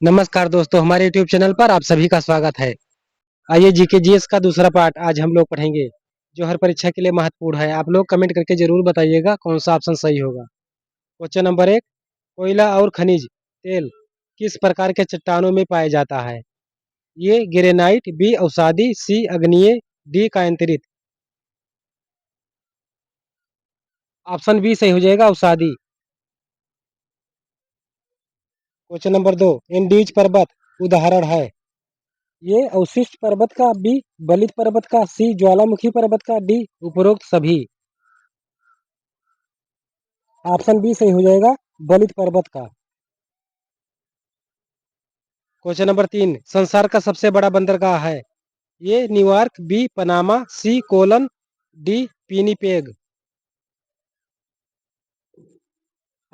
नमस्कार दोस्तों, हमारे यूट्यूब चैनल पर आप सभी का स्वागत है। आइए जीके जीएस का दूसरा पार्ट आज हम लोग पढ़ेंगे, जो हर परीक्षा के लिए महत्वपूर्ण है। आप लोग कमेंट करके जरूर बताइएगा कौन सा ऑप्शन सही होगा। क्वेश्चन नंबर 1, कोयला और खनिज तेल किस प्रकार के चट्टानों में पाया जाता है? ये ग्रेनाइट, बी अवसादी, सी अग्नीय, डी कायांतरित। ऑप्शन बी सही हो जाएगा, अवसादी। क्वेश्चन नंबर 2, एंडीज पर्वत उदाहरण है? ये अवशिष्ट पर्वत का, बी बलित पर्वत का, सी ज्वालामुखी पर्वत का, डी उपरोक्त सभी। ऑप्शन बी सही हो जाएगा, बलित पर्वत का। क्वेश्चन नंबर 3, संसार का सबसे बड़ा बंदरगाह है? ये New York, B Panama, C Colon, D Winnipeg.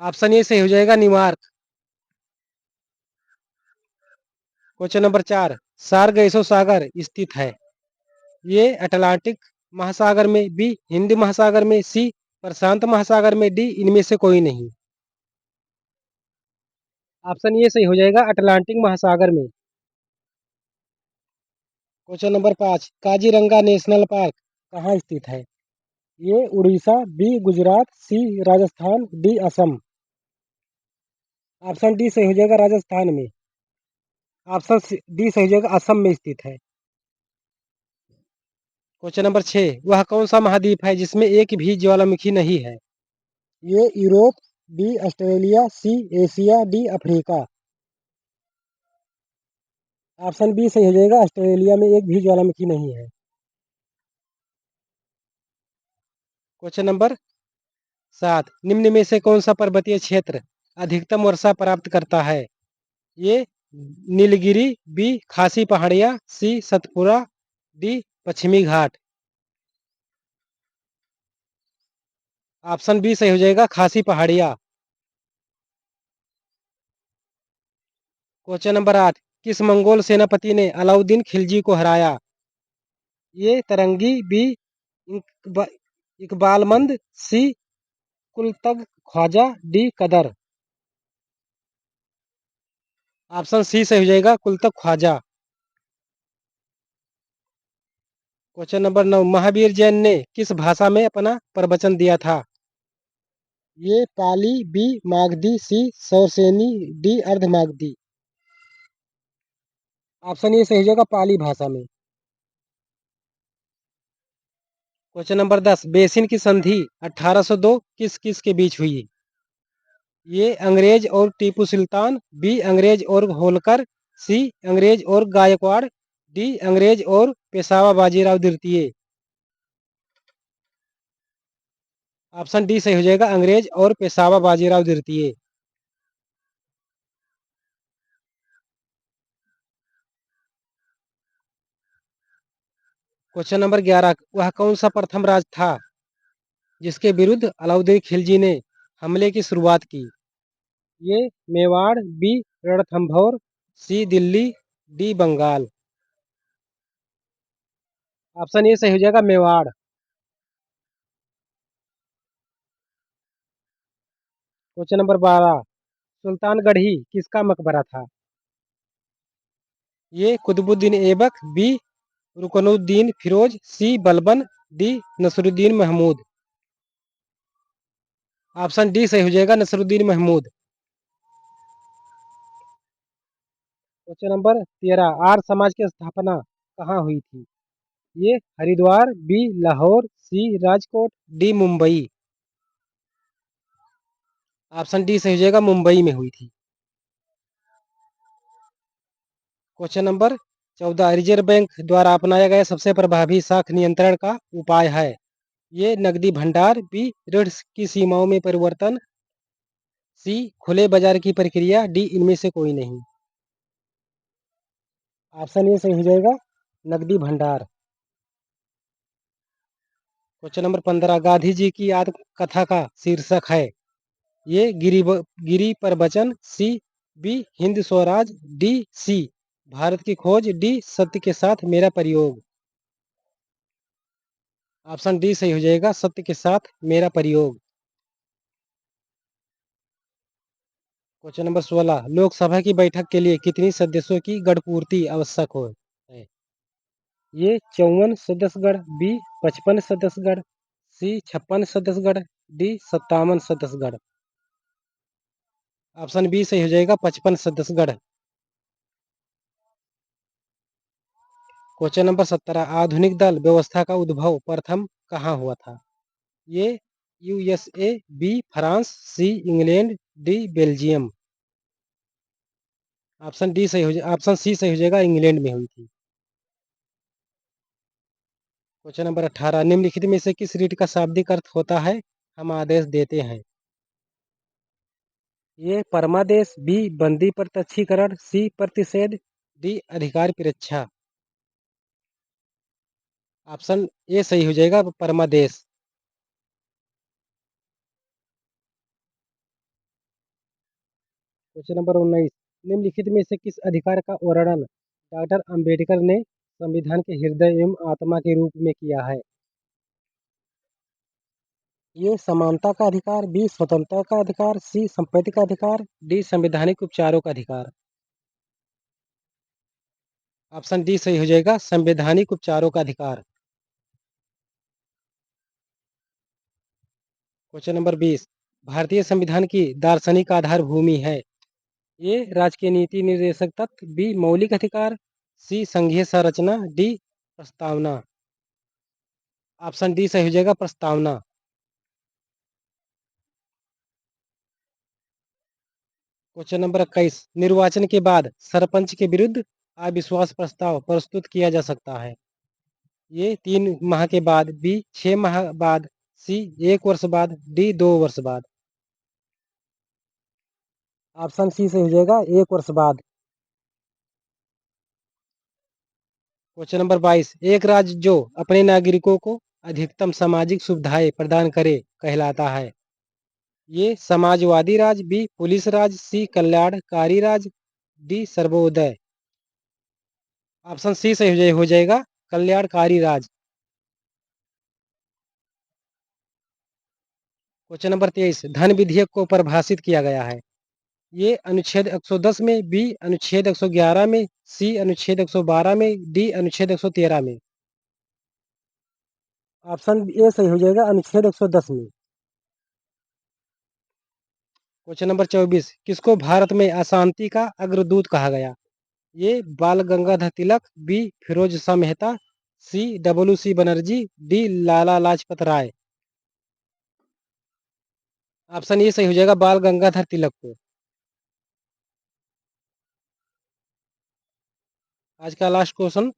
Option A सही हो जाएगा, न्यूयॉर्क। क्वेश्चन नंबर 4, सार्गेसो सागर स्थित है? ये अटलांटिक महासागर में, बी हिंद महासागर में, सी प्रशांत महासागर में, डी इनमें से कोई नहीं। ऑप्शन ये सही हो जाएगा, अटलांटिक महासागर में। Question number 5, Kaziranga national park कहाँ स्थित है? ये Orissa, B Gujarat, C Rajasthan, D Assam. Option D सही हो जाएगा, राजस्थान में। ऑप्शन डी सही हो जाएगा, असम में स्थित है। क्वेश्चन नंबर 6, वह कौन सा महाद्वीप है जिसमें एक भी ज्वालामुखी नहीं है? A Europe, B Australia, C Asia, D Africa. Option B सही हो जाएगा, ऑस्ट्रेलिया में एक भी ज्वालामुखी नहीं है। क्वेश्चन नंबर 7, निम्न में से कौन सा पर्वतीय क्षेत्र अधिकतम वर्षा प्राप्त करता है? ये नीलगिरी, बी खासी पहाड़ियाँ, सी सतपुरा, डी पश्चिमी घाट। ऑप्शन बी सही हो जाएगा, खासी पहाड़ियाँ। क्वेश्चन नंबर 8, किस मंगोल सेनापति ने अलाउद्दीन खिलजी को हराया? ये तरंगी, बी इकबा- Iqbalmand, C Qutlugh Khwaja, D Qadar. Option C सही हो जाएगा, Qutlugh Khwaja. Question number 9, Mahavir Jain ने किस भाषा में अपना प्रवचन दिया था? ये Pali, B Magadhi, C Sauraseni, D Ardhamagadhi. Option A सही हो जाएगा, पाली भाषा में। क्वेश्चन नंबर 10, बेसिन की संधि 1802 किस किस के बीच हुई? ये अंग्रेज और टीपू सुल्तान, बी अंग्रेज और होलकर, सी अंग्रेज और गायकवाड़, डी अंग्रेज और पेशवा बाजीराव द्वितीय। ऑप्शन डी सही हो जाएगा, अंग्रेज और पेशवा बाजीराव द्वितीय। क्वेश्चन नंबर 11, वह कौन सा प्रथम राज था जिसके विरुद्ध अलाउद्दीन खिलजी ने हमले की शुरुआत की? A Mewar, B Ranthambore, C Delhi, D Bengal. Option A सही हो जाएगा, मेवाड़। क्वेश्चन नंबर 12, सुल्तानगढ़ी किसका मकबरा था? ये Qutbuddin Aibak, B Ruknuddin Firoz, C Balban, D Nasiruddin Mahmud. Option D सही हो जाएगा, नसरुद्दीन महमूद। क्वेश्चन नंबर 13, आर्य समाज की स्थापना कहाँ हुई थी? ये Haridwar, B Lahore, C Rajkot, D Mumbai. Option D सही हो जाएगा, मुंबई में हुई थी। क्वेश्चन नंबर 14, रिजर्व बैंक द्वारा अपनाया गया सबसे प्रभावी साख नियंत्रण का उपाय है? ये नकदी भंडार, बी ऋण की सीमाओं में परिवर्तन, सी खुले बाजार की प्रक्रिया, डी इनमें से कोई नहीं। ऑप्शन ए सही हो जाएगा, नकदी भंडार। क्वेश्चन नंबर 15, गांधी जी की आत्मकथा का शीर्षक है? ये गिरी पर वचन, C B Hind Swaraj, D C Bharat की खोज, डी सत्य के साथ मेरा प्रयोग। ऑप्शन डी सही हो जाएगा, सत्य के साथ मेरा प्रयोग। क्वेश्चन नंबर 16, लोकसभा की बैठक के लिए कितनी सदस्यों की गणपूर्ति आवश्यक हो है? ये 54 सदस्यगण, बी 55 सदस्यगण, सी 56 सदस्यगण, डी 57 सदस्यगण। ऑप्शन बी सही हो जाएगा, 55 सदस्यगण। क्वेश्चन नंबर 17, आधुनिक दल व्यवस्था का उद्भव प्रथम कहाँ हुआ था? A USA, B France, C England, D Belgium. Option C सही हो जाएगा, इंग्लैंड में हुई थी। क्वेश्चन नंबर 18, निम्नलिखित में से किस रीट का शाब्दिक अर्थ होता है हम आदेश देते हैं? ये परमादेश, बी बंदी प्रत्यक्षीकरण, सी प्रतिषेध, डी अधिकार परीक्षा। ऑप्शन ए सही हो जाएगा, परमादेश। क्वेश्चन नंबर 19, निम्नलिखित में से किस अधिकार का वर्णन डॉक्टर अंबेडकर ने संविधान के हृदय एवं आत्मा के रूप में किया है? ये समानता का अधिकार, बी स्वतंत्रता का अधिकार, सी संपत्ति का अधिकार, डी संवैधानिक उपचारों का अधिकार। ऑप्शन डी सही हो जाएगा, संवैधानिक उपचारों का अधिकार। क्वेश्चन नंबर 20, भारतीय संविधान की दार्शनिक आधार भूमि है? ये राजकीय नीति निर्देशक तत्व, बी मौलिक अधिकार, सी संघीय संरचना, डी प्रस्तावना। ऑप्शन डी सही हो जाएगा, प्रस्तावना। क्वेश्चन नंबर 21, निर्वाचन के बाद सरपंच के विरुद्ध अविश्वास प्रस्ताव प्रस्तुत किया जा सकता है? ये 3 माह के बाद, बी 6 माह बाद, सी 1 वर्ष बाद, डी 2 वर्ष बाद। ऑप्शन सी सही हो जाएगा, 1 वर्ष बाद। क्वेश्चन नंबर 22, एक राज्य जो अपने नागरिकों को अधिकतम सामाजिक सुविधाएं प्रदान करे कहलाता है? ये समाजवादी राज, बी पुलिस राज, सी कल्याणकारी राज, डी सर्वोदय। ऑप्शन सी सही हो जाएगा, कल्याणकारी राज। क्वेश्चन नंबर 23, धन विधेयक को परिभाषित किया गया है? ये अनुच्छेद 110 में, बी अनुच्छेद 111 में, सी अनुच्छेद 112 में, डी अनुच्छेद 113 में। ऑप्शन ए सही हो जाएगा, अनुच्छेद 110 में। क्वेश्चन नंबर 24, किसको भारत में अशांति का अग्रदूत कहा गया? ये Bal Gangadhar Tilak, B Firoz Shah Mehta, C W C Banerjee, D Lala Lajpat Rai. Option A सही हो जाएगा, बाल गंगाधर तिलक को। आज का लास्ट क्वेश्चन,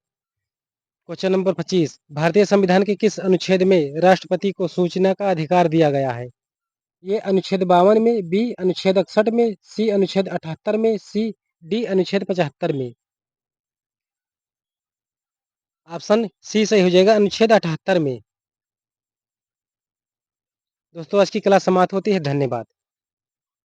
क्वेश्चन नंबर 25, भारतीय संविधान के किस अनुच्छेद में राष्ट्रपति को सूचना का अधिकार दिया गया है? ये अनुच्छेद 52 में, बी अनुच्छेद 61 में, सी अनुच्छेद 78 में, सी डी अनुच्छेद 75 में। ऑप्शन सी सही हो जाएगा, अनुच्छेद 78 में। दोस्तों आज की क्लास समाप्त होती है, धन्यवाद।